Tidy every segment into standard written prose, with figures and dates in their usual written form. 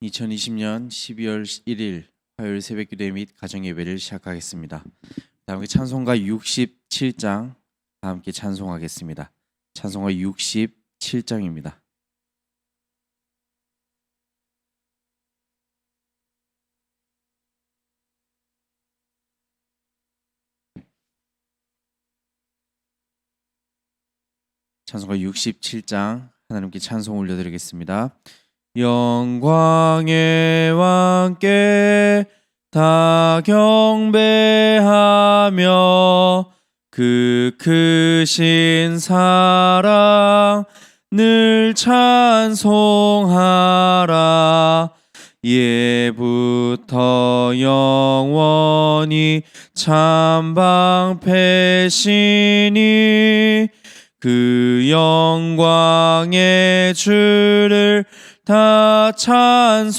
2020년 12월 1일 화요일 새벽기도 및 가정예배를 시작하겠습니다. 다음에 찬송가 67장 다 함께 찬송하겠습니다. 찬송가 67장입니다. 찬송가 67장 하나님께 찬송 올려드리겠습니다. 영광의 왕께 다 경배하며 그 크신 사랑 늘 찬송하라. 예부터 영원히 참방패시니 그 영광의 주를 다 찬송하라.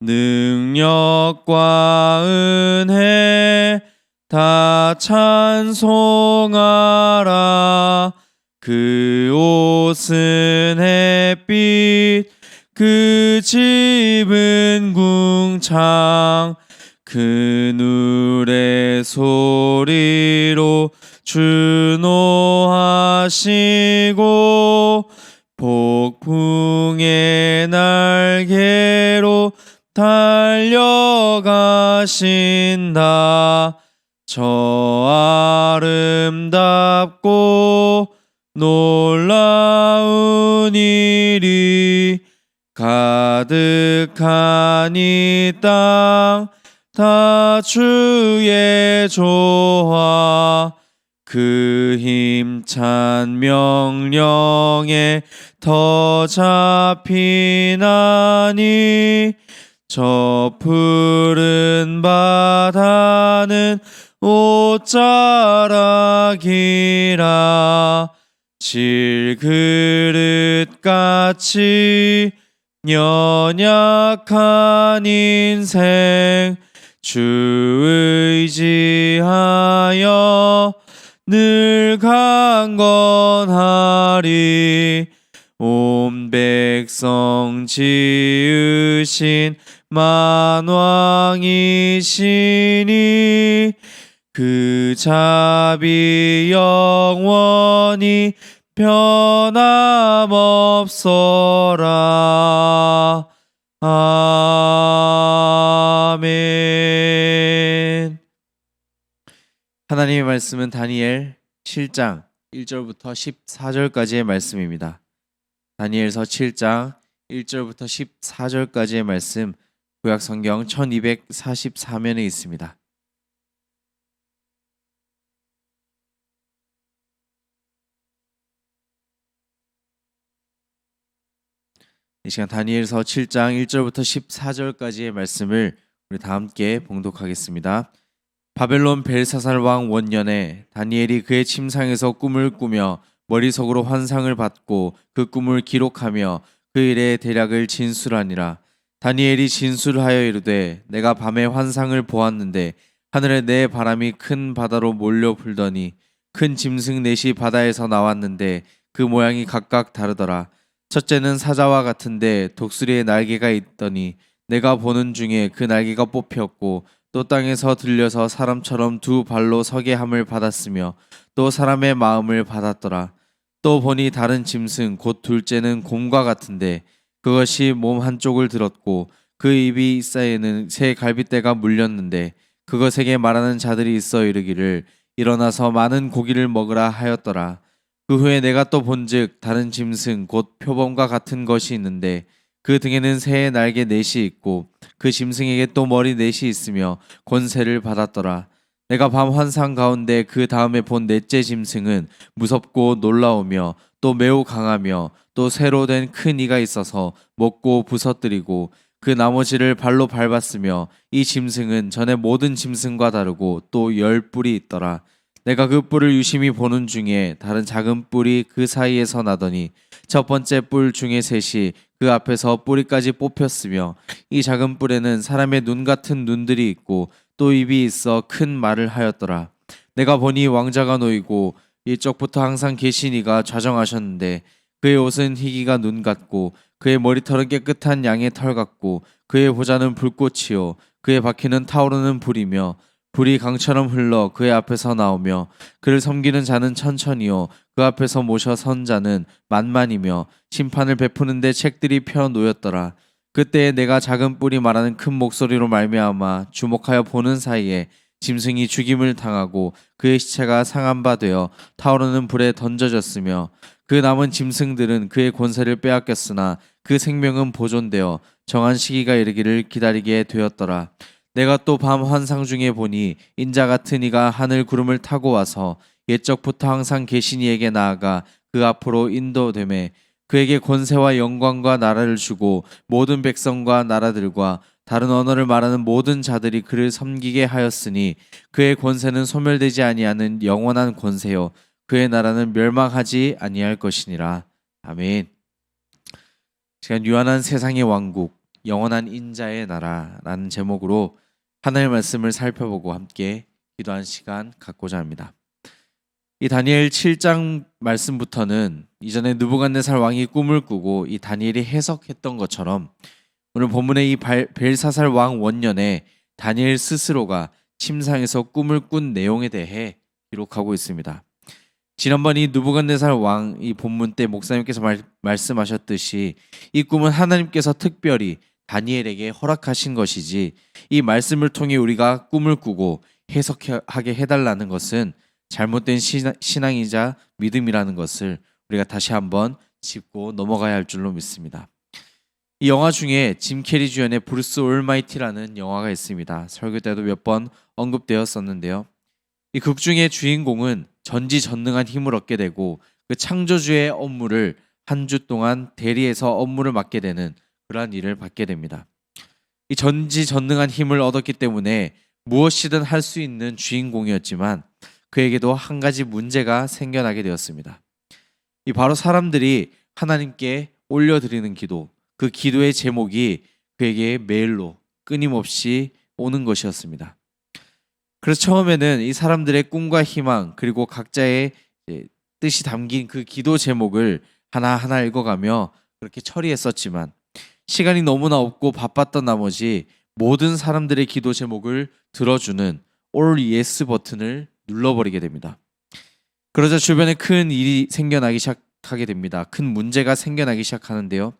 능력과 은혜 다 찬송하라. 그 옷은 햇빛 그 집은 궁창 그 누의 소리로 준호하시고 폭풍의 날개로 달려가신다. 저 아름답고 놀라운 일이 가득한 이 땅 다 주의 조화 그 힘찬 명령에 더 잡히나니 저 푸른 바다는 옷자락이라. 질그릇같이 연약한 인생 주 의지하여 늘 강건하리. 온 백성 지으신 만왕이시니 그 자비 영원히 변함없어라. 아멘. 하나님의 말씀은 다니엘 7장 1절부터 14절까지의 말씀입니다. 다니엘서 7장 1절부터 14절까지의 말씀 구약 성경 1244면에 있습니다. 이 시간 다니엘서 7장 1절부터 14절까지의 말씀을 우리 다 함께 봉독하겠습니다. 바벨론 벨사살 왕 원년에 다니엘이 그의 침상에서 꿈을 꾸며 머리석으로 환상을 받고 그 꿈을 기록하며 그 일의 대략을 진술하니라. 다니엘이 진술하여 이르되 내가 밤에 환상을 보았는데 하늘에 네 바람이 큰 바다로 몰려 불더니 큰 짐승 넷이 바다에서 나왔는데 그 모양이 각각 다르더라. 첫째는 사자와 같은데 독수리의 날개가 있더니 내가 보는 중에 그 날개가 뽑혔고 또 땅에서 들려서 사람처럼 두 발로 서게 함을 받았으며 또 사람의 마음을 받았더라. 또 보니 다른 짐승 곧 둘째는 곰과 같은데 그것이 몸 한쪽을 들었고 그 입이 사이에는 새 갈빗대가 물렸는데 그것에게 말하는 자들이 있어 이르기를 일어나서 많은 고기를 먹으라 하였더라. 그 후에 내가 또 본즉 다른 짐승 곧 표범과 같은 것이 있는데 그 등에는 새의 날개 넷이 있고 그 짐승에게 또 머리 넷이 있으며 권세를 받았더라. 내가 밤 환상 가운데 그 다음에 본 넷째 짐승은 무섭고 놀라우며 또 매우 강하며 또 새로 된 큰 이가 있어서 먹고 부서뜨리고 그 나머지를 발로 밟았으며 이 짐승은 전에 모든 짐승과 다르고 또 10뿔이 있더라. 내가 그 뿔을 유심히 보는 중에 다른 작은 뿔이 그 사이에서 나더니 첫 번째 뿔 중에 셋이 그 앞에서 뿌리까지 뽑혔으며 이 작은 뿔에는 사람의 눈 같은 눈들이 있고 또 입이 있어 큰 말을 하였더라. 내가 보니 왕자가 놓이고 이쪽부터 항상 계신 이가 좌정하셨는데 그의 옷은 희기가 눈 같고 그의 머리털은 깨끗한 양의 털 같고 그의 보좌는 불꽃이요 그의 바퀴는 타오르는 불이며 불이 강처럼 흘러 그의 앞에서 나오며 그를 섬기는 자는 천천히요 그 앞에서 모셔 선 자는 만만이며 심판을 베푸는데 책들이 펴 놓였더라. 그때에 내가 작은 뿔이 말하는 큰 목소리로 말미암아 주목하여 보는 사이에 짐승이 죽임을 당하고 그의 시체가 상한 바 되어 타오르는 불에 던져졌으며 그 남은 짐승들은 그의 권세를 빼앗겼으나 그 생명은 보존되어 정한 시기가 이르기를 기다리게 되었더라. 내가 또 밤 환상 중에 보니 인자 같은 이가 하늘 구름을 타고 와서 옛적부터 항상 계신 이에게 나아가 그 앞으로 인도되매 그에게 권세와 영광과 나라를 주고 모든 백성과 나라들과 다른 언어를 말하는 모든 자들이 그를 섬기게 하였으니 그의 권세는 소멸되지 아니하는 영원한 권세요 그의 나라는 멸망하지 아니할 것이니라. 아멘. 시간 유한한 세상의 왕국 영원한 인자의 나라라는 제목으로 하나님의 말씀을 살펴보고 함께 기도한 시간 갖고자 합니다. 이 다니엘 7장 말씀부터는 이전에 느부갓네살 왕이 꿈을 꾸고 이 다니엘이 해석했던 것처럼 오늘 본문의 이 벨사살 왕 원년에 다니엘 스스로가 침상에서 꿈을 꾼 내용에 대해 기록하고 있습니다. 지난번 이 느부갓네살 왕 이 본문 때 목사님께서 말씀하셨듯이 이 꿈은 하나님께서 특별히 다니엘에게 허락하신 것이지 이 말씀을 통해 우리가 꿈을 꾸고 해석하게 해달라는 것은 잘못된 신앙이자 믿음이라는 것을 우리가 다시 한번 짚고 넘어가야 할 줄로 믿습니다. 이 영화 중에 짐 캐리 주연의 브루스 올마이티라는 영화가 있습니다. 설교 때도 몇 번 언급되었었는데요. 이 극 중의 주인공은 전지전능한 힘을 얻게 되고 그 창조주의 업무를 한 주 동안 대리해서 업무를 맡게 되는 그러한 일을 받게 됩니다. 이 전지전능한 힘을 얻었기 때문에 무엇이든 할 수 있는 주인공이었지만 그에게도 한 가지 문제가 생겨나게 되었습니다. 이 바로 사람들이 하나님께 올려드리는 기도, 그 기도의 제목이 그에게 메일로 끊임없이 오는 것이었습니다. 그래서 처음에는 이 사람들의 꿈과 희망 그리고 각자의 뜻이 담긴 그 기도 제목을 하나하나 읽어가며 그렇게 처리했었지만 시간이 너무나 없고 바빴던 나머지 모든 사람들의 기도 제목을 들어주는 All Yes 버튼을 눌러버리게 됩니다. 그러자 주변에 큰 일이 생겨나기 시작하게 됩니다. 큰 문제가 생겨나기 시작하는데요.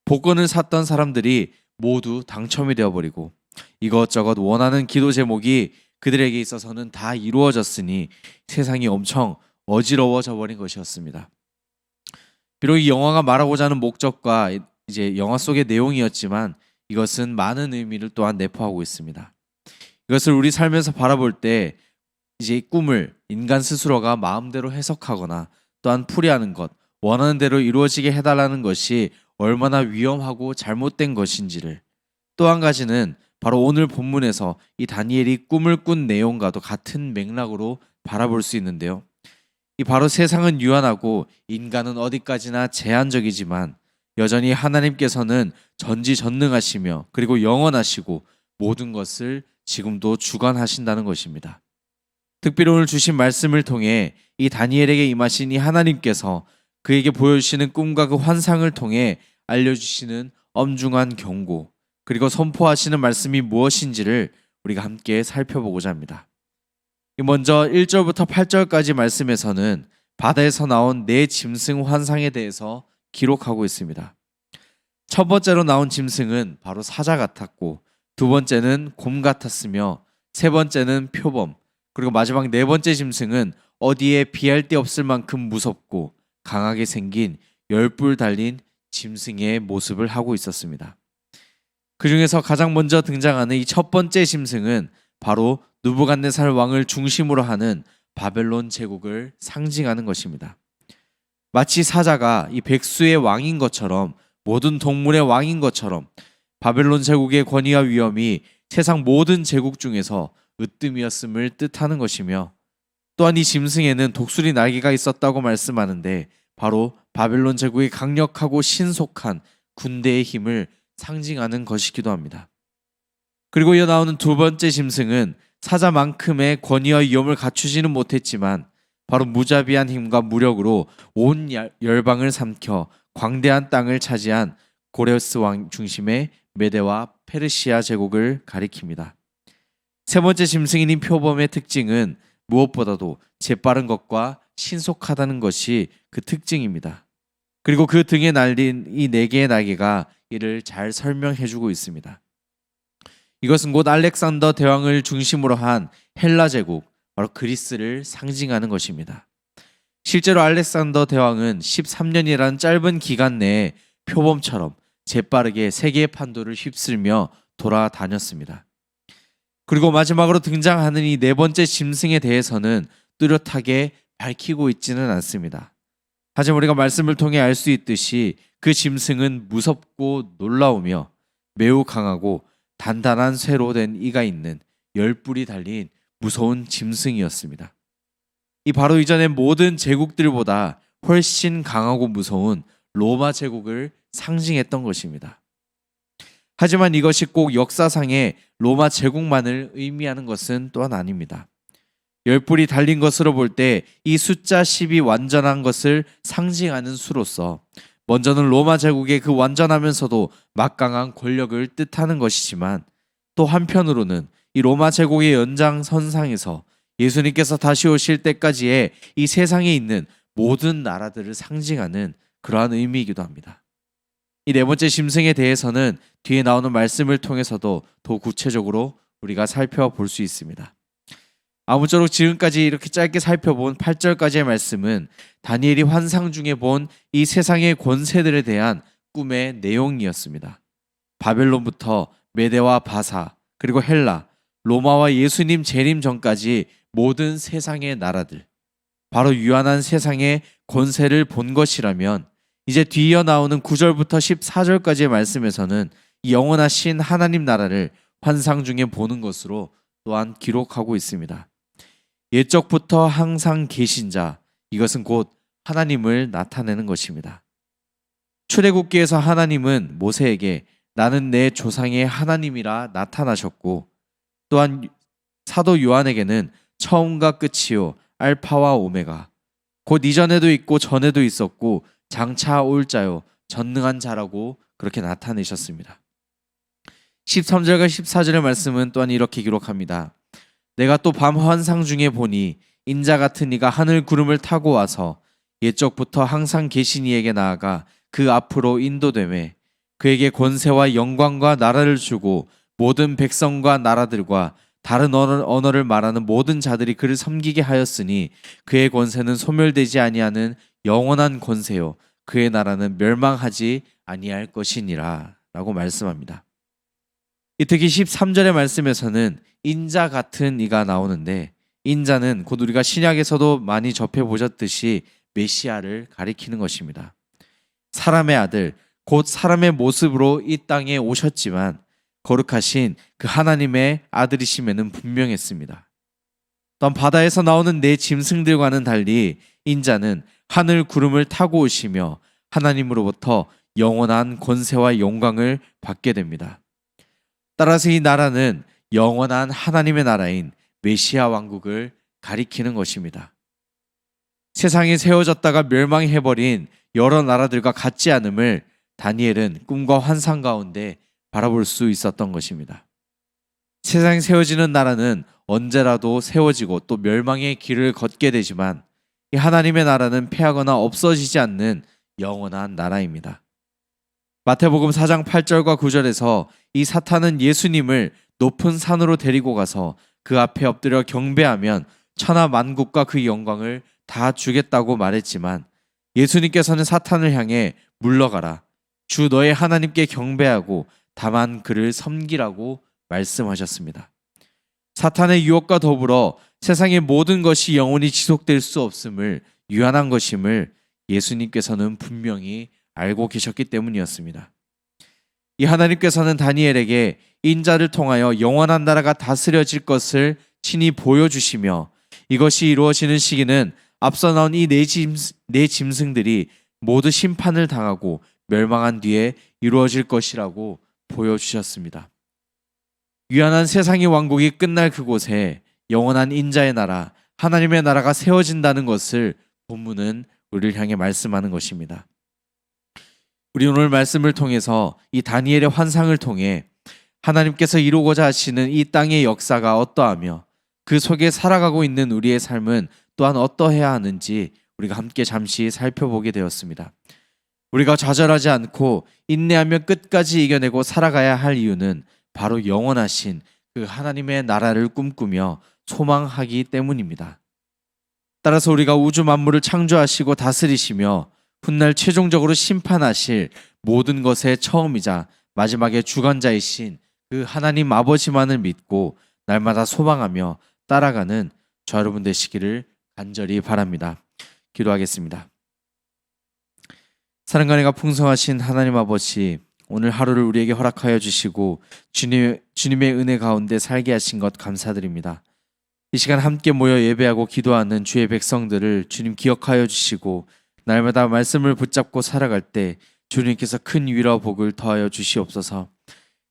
복권을 샀던 사람들이 모두 당첨이 되어버리고 이것저것 원하는 기도 제목이 그들에게 있어서는 다 이루어졌으니 세상이 엄청 어지러워져 버린 것이었습니다. 비록 이 영화가 말하고자 하는 목적과 이제 영화 속의 내용이었지만 이것은 많은 의미를 또한 내포하고 있습니다. 이것을 우리 삶에서 바라볼 때 이제 꿈을 인간 스스로가 마음대로 해석하거나 또한 풀이하는 것, 원하는 대로 이루어지게 해달라는 것이 얼마나 위험하고 잘못된 것인지를 또 한 가지는 바로 오늘 본문에서 이 다니엘이 꿈을 꾼 내용과도 같은 맥락으로 바라볼 수 있는데요. 이 바로 세상은 유한하고 인간은 어디까지나 제한적이지만 여전히 하나님께서는 전지전능하시며 그리고 영원하시고 모든 것을 지금도 주관하신다는 것입니다. 특별히 오늘 주신 말씀을 통해 이 다니엘에게 임하신 이 하나님께서 그에게 보여주시는 꿈과 그 환상을 통해 알려주시는 엄중한 경고 그리고 선포하시는 말씀이 무엇인지를 우리가 함께 살펴보고자 합니다. 먼저 1절부터 8절까지 말씀에서는 바다에서 나온 네 짐승 환상에 대해서 기록하고 있습니다. 첫 번째로 나온 짐승은 바로 사자 같았고 두 번째는 곰 같았으며 세 번째는 표범 그리고 마지막 네 번째 짐승은 어디에 비할 데 없을 만큼 무섭고 강하게 생긴 10뿔 달린 짐승의 모습을 하고 있었습니다. 그 중에서 가장 먼저 등장하는 이 첫 번째 짐승은 바로 느부갓네살 왕을 중심으로 하는 바벨론 제국을 상징하는 것입니다. 마치 사자가 이 백수의 왕인 것처럼 모든 동물의 왕인 것처럼 바벨론 제국의 권위와 위엄이 세상 모든 제국 중에서 으뜸이었음을 뜻하는 것이며 또한 이 짐승에는 독수리 날개가 있었다고 말씀하는데 바로 바벨론 제국의 강력하고 신속한 군대의 힘을 상징하는 것이기도 합니다. 그리고 이어 나오는 두 번째 짐승은 사자만큼의 권위와 위엄을 갖추지는 못했지만 바로 무자비한 힘과 무력으로 온 열방을 삼켜 광대한 땅을 차지한 고레스 왕 중심의 메데와 페르시아 제국을 가리킵니다. 세 번째 짐승인 표범의 특징은 무엇보다도 재빠른 것과 신속하다는 것이 그 특징입니다. 그리고 그 등에 날린 이 네 개의 날개가 이를 잘 설명해주고 있습니다. 이것은 곧 알렉산더 대왕을 중심으로 한 헬라 제국, 바로 그리스를 상징하는 것입니다. 실제로 알렉산더 대왕은 13년이라는 짧은 기간 내에 표범처럼 재빠르게 세계의 판도를 휩쓸며 돌아다녔습니다. 그리고 마지막으로 등장하는 이 네 번째 짐승에 대해서는 뚜렷하게 밝히고 있지는 않습니다. 하지만 우리가 말씀을 통해 알 수 있듯이 그 짐승은 무섭고 놀라우며 매우 강하고 단단한 쇠로 된 이가 있는 10뿔이 달린 무서운 짐승이었습니다. 이 바로 이전의 모든 제국들보다 훨씬 강하고 무서운 로마 제국을 상징했던 것입니다. 하지만 이것이 꼭 역사상의 로마 제국만을 의미하는 것은 또한 아닙니다. 10뿔이 달린 것으로 볼 때 이 숫자 10이 완전한 것을 상징하는 수로서 먼저는 로마 제국의 그 완전하면서도 막강한 권력을 뜻하는 것이지만 또 한편으로는 이 로마 제국의 연장선상에서 예수님께서 다시 오실 때까지의 이 세상에 있는 모든 나라들을 상징하는 그러한 의미이기도 합니다. 이 네 번째 짐승에 대해서는 뒤에 나오는 말씀을 통해서도 더 구체적으로 우리가 살펴볼 수 있습니다. 아무쪼록 지금까지 이렇게 짧게 살펴본 8절까지의 말씀은 다니엘이 환상 중에 본 이 세상의 권세들에 대한 꿈의 내용이었습니다. 바벨론부터 메데와 바사, 그리고 헬라, 로마와 예수님 재림 전까지 모든 세상의 나라들, 바로 유한한 세상의 권세를 본 것이라면 이제 뒤이어 나오는 9절부터 14절까지의 말씀에서는 이 영원하신 하나님 나라를 환상 중에 보는 것으로 또한 기록하고 있습니다. 옛적부터 항상 계신 자, 이것은 곧 하나님을 나타내는 것입니다. 출애굽기에서 하나님은 모세에게 나는 내 조상의 하나님이라 나타나셨고, 또한 사도 요한에게는 처음과 끝이요 알파와 오메가, 곧 이전에도 있고 전에도 있었고 장차 올 자요 전능한 자라고 그렇게 나타내셨습니다. 13절과 14절의 말씀은 또한 이렇게 기록합니다. 내가 또 밤 환상 중에 보니 인자 같은 이가 하늘 구름을 타고 와서 옛적부터 항상 계신 이에게 나아가 그 앞으로 인도되매 그에게 권세와 영광과 나라를 주고 모든 백성과 나라들과 다른 언어를 말하는 모든 자들이 그를 섬기게 하였으니 그의 권세는 소멸되지 아니하는 영원한 권세요 그의 나라는 멸망하지 아니할 것이니라 라고 말씀합니다. 특히 13절의 말씀에서는 인자 같은 이가 나오는데, 인자는 곧 우리가 신약에서도 많이 접해보셨듯이 메시아를 가리키는 것입니다. 사람의 아들, 곧 사람의 모습으로 이 땅에 오셨지만 거룩하신 그 하나님의 아들이심에는 분명했습니다. 또한 바다에서 나오는 네 짐승들과는 달리 인자는 하늘 구름을 타고 오시며 하나님으로부터 영원한 권세와 영광을 받게 됩니다. 따라서 이 나라는 영원한 하나님의 나라인 메시아 왕국을 가리키는 것입니다. 세상에 세워졌다가 멸망해버린 여러 나라들과 같지 않음을 다니엘은 꿈과 환상 가운데 바라볼 수 있었던 것입니다. 세상에 세워지는 나라는 언제라도 세워지고 또 멸망의 길을 걷게 되지만 이 하나님의 나라는 패하거나 없어지지 않는 영원한 나라입니다. 마태복음 4장 8절과 9절에서 이 사탄은 예수님을 높은 산으로 데리고 가서 그 앞에 엎드려 경배하면 천하 만국과 그 영광을 다 주겠다고 말했지만 예수님께서는 사탄을 향해 물러가라. 주 너의 하나님께 경배하고 다만 그를 섬기라고 말씀하셨습니다. 사탄의 유혹과 더불어 세상의 모든 것이 영원히 지속될 수 없음을 유한한 것임을 예수님께서는 분명히 알고 계셨기 때문이었습니다. 이 하나님께서는 다니엘에게 인자를 통하여 영원한 나라가 다스려질 것을 친히 보여주시며 이것이 이루어지는 시기는 앞서 나온 이 네 짐승들이 모두 심판을 당하고 멸망한 뒤에 이루어질 것이라고 보여주셨습니다. 유한한 세상의 왕국이 끝날 그곳에 영원한 인자의 나라, 하나님의 나라가 세워진다는 것을 본문은 우리를 향해 말씀하는 것입니다. 우리 오늘 말씀을 통해서 이 다니엘의 환상을 통해 하나님께서 이루고자 하시는 이 땅의 역사가 어떠하며 그 속에 살아가고 있는 우리의 삶은 또한 어떠해야 하는지 우리가 함께 잠시 살펴보게 되었습니다. 우리가 좌절하지 않고 인내하며 끝까지 이겨내고 살아가야 할 이유는 바로 영원하신 그 하나님의 나라를 꿈꾸며 소망하기 때문입니다. 따라서 우리가 우주 만물을 창조하시고 다스리시며 훗날 최종적으로 심판하실 모든 것의 처음이자 마지막의 주관자이신 그 하나님 아버지만을 믿고 날마다 소망하며 따라가는 저 여러분 되시기를 간절히 바랍니다. 기도하겠습니다. 사랑과 은혜가 풍성하신 하나님 아버지, 오늘 하루를 우리에게 허락하여 주시고 주님의 은혜 가운데 살게 하신 것 감사드립니다. 이 시간 함께 모여 예배하고 기도하는 주의 백성들을 주님 기억하여 주시고 날마다 말씀을 붙잡고 살아갈 때 주님께서 큰 위로와 복을 더하여 주시옵소서.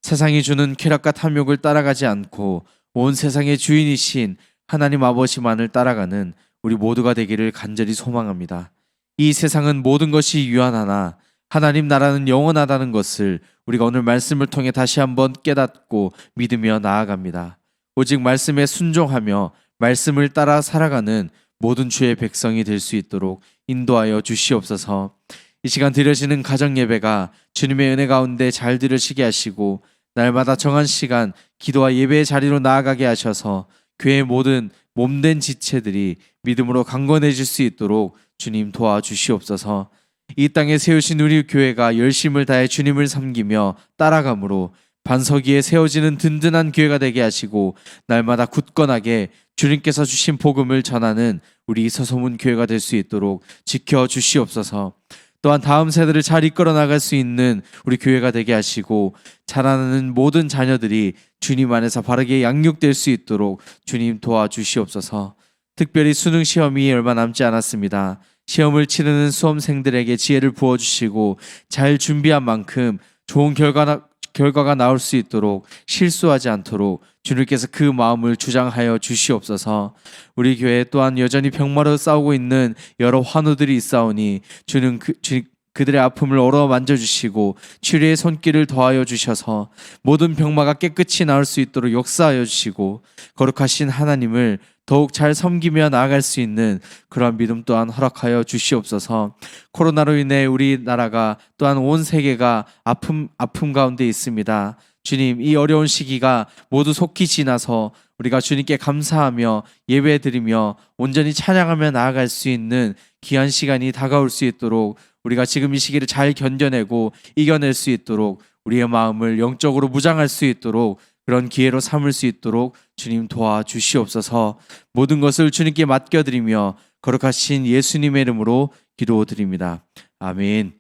세상이 주는 쾌락과 탐욕을 따라가지 않고 온 세상의 주인이신 하나님 아버지만을 따라가는 우리 모두가 되기를 간절히 소망합니다. 이 세상은 모든 것이 유한하나 하나님 나라는 영원하다는 것을 우리가 오늘 말씀을 통해 다시 한번 깨닫고 믿으며 나아갑니다. 오직 말씀에 순종하며 말씀을 따라 살아가는 모든 주의 백성이 될 수 있도록 인도하여 주시옵소서. 이 시간 드려지는 가정 예배가 주님의 은혜 가운데 잘 드려지게 하시고 날마다 정한 시간 기도와 예배의 자리로 나아가게 하셔서 교회의 모든 몸된 지체들이 믿음으로 강건해질 수 있도록 주님 도와주시옵소서. 이 땅에 세우신 우리 교회가 열심을 다해 주님을 섬기며 따라감으로 반석 위에 세워지는 든든한 교회가 되게 하시고 날마다 굳건하게 주님께서 주신 복음을 전하는 우리 서소문 교회가 될 수 있도록 지켜주시옵소서. 또한 다음 세대를 잘 이끌어 나갈 수 있는 우리 교회가 되게 하시고 자라나는 모든 자녀들이 주님 안에서 바르게 양육될 수 있도록 주님 도와주시옵소서. 특별히 수능 시험이 얼마 남지 않았습니다. 시험을 치르는 수험생들에게 지혜를 부어주시고 잘 준비한 만큼 좋은 결과가 나올 수 있도록 실수하지 않도록 주님께서 그 마음을 주장하여 주시옵소서. 우리 교회 또한 여전히 병마로 싸우고 있는 여러 환우들이 있사오니 주는 그들의 아픔을 얼어 만져주시고 치료의 손길을 더하여 주셔서 모든 병마가 깨끗이 나을 수 있도록 역사하여 주시고 거룩하신 하나님을 더욱 잘 섬기며 나아갈 수 있는 그러한 믿음 또한 허락하여 주시옵소서. 코로나로 인해 우리나라가 또한 온 세계가 아픔 가운데 있습니다. 주님, 이 어려운 시기가 모두 속히 지나서 우리가 주님께 감사하며 예배드리며 온전히 찬양하며 나아갈 수 있는 귀한 시간이 다가올 수 있도록 우리가 지금 이 시기를 잘 견뎌내고 이겨낼 수 있도록 우리의 마음을 영적으로 무장할 수 있도록 그런 기회로 삼을 수 있도록 주님 도와주시옵소서. 모든 것을 주님께 맡겨드리며 거룩하신 예수님의 이름으로 기도드립니다. 아멘.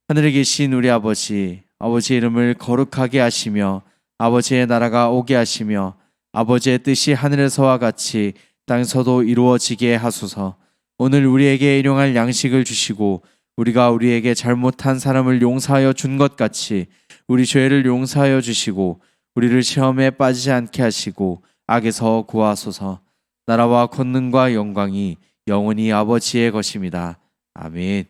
하늘에 계신 우리 아버지의 이름을 거룩하게 하시며 아버지의 나라가 오게 하시며 아버지의 뜻이 하늘에서와 같이 땅에서도 이루어지게 하소서. 오늘 우리에게 일용할 양식을 주시고 우리가 우리에게 잘못한 사람을 용서하여 준 것 같이 우리 죄를 용서하여 주시고 우리를 시험에 빠지지 않게 하시고 악에서 구하소서. 나라와 권능과 영광이 영원히 아버지의 것입니다. 아멘.